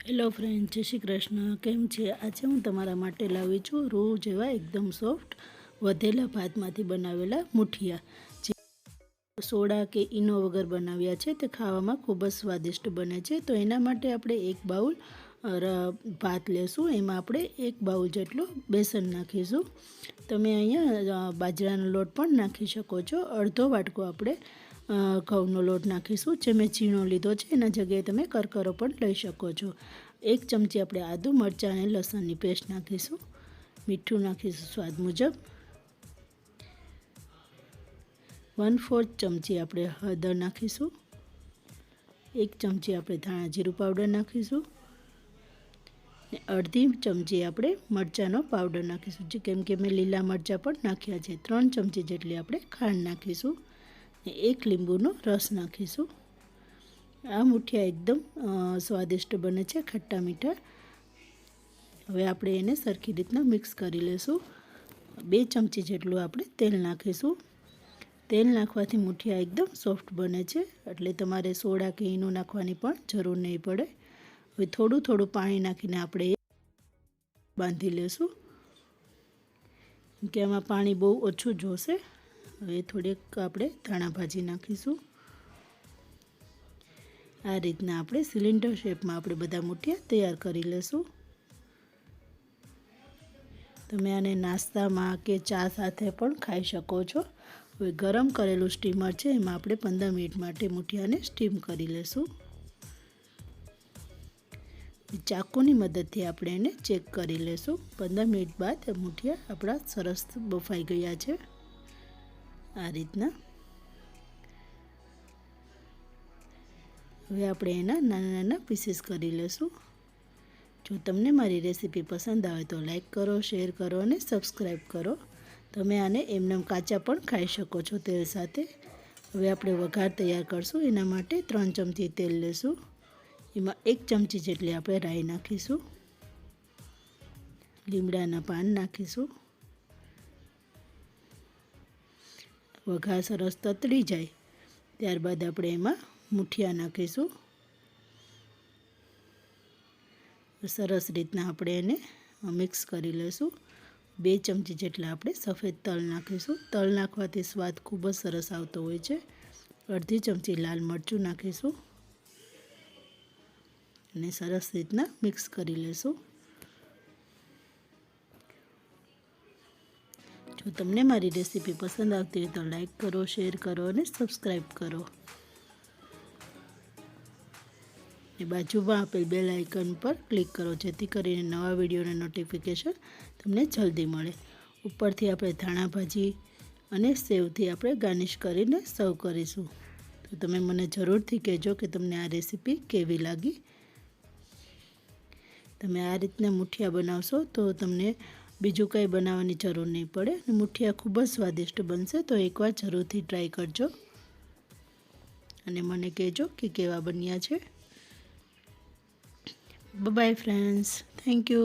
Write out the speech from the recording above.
Hello friend, જય શ્રી કૃષ્ણ. કેમ છે? આજે હું તમારા માટે લાવી છું રૂ જેવા એકદમ સોફ્ટ વધેલા ભાતમાંથી બનાવેલા મુઠિયા, જે સોડા કે ઈનો વગર બનાવ્યા છે. તે ખાવામાં ખૂબ જ સ્વાદિષ્ટ બને છે. તો એના માટે આપણે એક બાઉલ ભાત લેશું. એમાં આપણે એક બાઉલ જેટલો બેસન નાખીશું. તમે અહીંયા બાજરાનો લોટ પણ નાખી શકો છો. અડધો વાટકો આપણે ઘઉંનો લોટ નાખીશું. જે મેં ઝીણો લીધો છે, એના જગ્યાએ તમે કરકરો પણ લઈ શકો છો. એક ચમચી આપણે આદુ, મરચાં અને લસણની પેસ્ટ નાખીશું. મીઠું નાખીશું સ્વાદ મુજબ. 1/4 ચમચી આપણે હળદર નાખીશું. 1 ચમચી આપણે ધાણા જીરું પાવડર નાખીશું. ને અડધી ચમચી આપણે મરચાંનો પાવડર નાખીશું, કેમ કે મેં લીલા મરચાં પણ નાખ્યા છે. 3 ચમચી જેટલી આપણે ખાંડ નાખીશું. ને 1 લીંબુનો રસ નાખીશું. આ મુઠિયા એકદમ સ્વાદિષ્ટ બને છે, ખટ્ટા મીઠા. હવે આપણે એને સરખી રીતના મિક્સ કરી લઈશું. 2 ચમચી જેટલું આપણે તેલ નાખીશું. તેલ નાખવાથી મુઠિયા એકદમ સોફ્ટ બને છે, એટલે તમારે સોડા કે ઈનો નાખવાની પણ જરૂર નહીં પડે. હવે થોડું થોડું પાણી નાખીને આપણે બાંધી લેશું, કે આમાં પાણી બહુ ઓછું જોશે. હવે થોડીક આપણે ધાણા ભાજી નાખીશું. આ રીતના આપણે સિલિન્ડર શેપમાં આપણે બધા મુઠિયા તૈયાર કરી લેશું. તમે આને નાસ્તામાં કે ચા સાથે પણ ખાઈ શકો છો. હવે ગરમ કરેલું સ્ટીમર છે, એમાં આપણે 15 મિનિટ માટે મુઠિયાને સ્ટીમ કરી લેશું. ચાકુની મદદથી આપણે એને ચેક કરી લેશું. 15 મિનિટ બાદ મુઠિયા આપણા સરસ બફાઈ ગયા છે. આ રીતના હવે આપણે એના નાના નાના પીસીસ કરી લેશું. જો તમને મારી રેસીપી પસંદ આવે તો લાઈક કરો, શેર કરો અને સબસ્ક્રાઈબ કરો. તમે આને એમનેમ કાચા પણ ખાઈ શકો છો તેલ સાથે. હવે આપણે વઘાર તૈયાર કરશું. એના માટે 3 ચમચી તેલ લેશું. એમાં 1 ચમચી જેટલી આપણે રાઈ નાખીશું. લીમડાના પાન નાખીશું. વઘાર સરસ તતડી જાય ત્યારબાદ આપણે એમાં મુઠિયા નાખીશું. સરસ રીતના આપણે એને મિક્સ કરી લઈશું. 2 ચમચી જેટલા આપણે સફેદ તલ નાખીશું. તલ નાખવાથી સ્વાદ ખૂબ જ સરસ આવતો હોય છે. અડધી ચમચી લાલ મરચું નાખીશું અને સરસ રીતના મિક્સ કરી લઈશું. જો તમને મારી રેસીપી પસંદ આવતી હોય તો લાઈક કરો, શેર કરો અને સબસ્ક્રાઈબ કરો. એ બાજુમાં આપેલ બેલ આઇકન પર ક્લિક કરો, જેથી કરીને નવા વિડીયોના નોટિફિકેશન તમને જલ્દી મળે. ઉપરથી આપણે ધાણા ભાજી અને સેવથી આપણે ગાર્નિશ કરીને સર્વ કરીશું. તો તમે મને જરૂરથી કહેજો કે તમને આ રેસીપી કેવી લાગી. તમે આ રીતના મુઠિયા બનાવશો તો તમને બીજું કંઈ બનાવવાની જરૂર નહીં પડે. મુઠિયા ખૂબ જ સ્વાદિષ્ટ બનશે. તો એકવાર જરૂરથી ટ્રાય કરજો અને મને કહેજો કે કેવા બન્યા છે. Bye bye friends. Thank you.